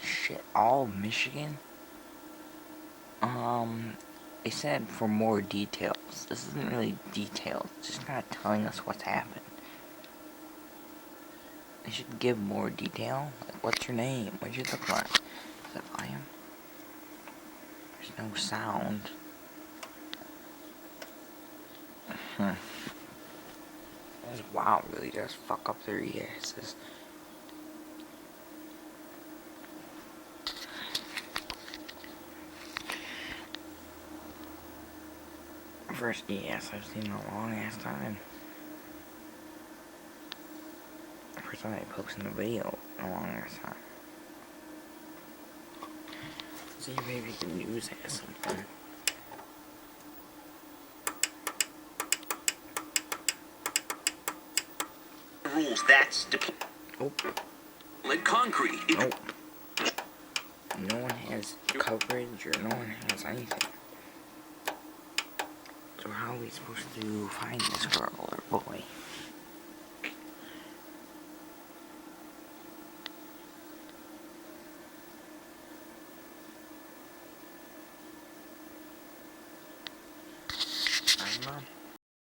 shit, all of Michigan? They said for more details. This isn't really detailed, it's just kind of telling us what's happened. They should give more detail. Like, what's your name? What do you look like? Is that volume? There's no sound. Wow, really does fuck up their EASs. First EAS I've seen in a long ass time. First time I posted a video in a long ass time. See, maybe the news has something. Rules that's Oh. like concrete. Nope. No one has coverage or no one has anything. So how are we supposed to find this girl or boy? I don't know.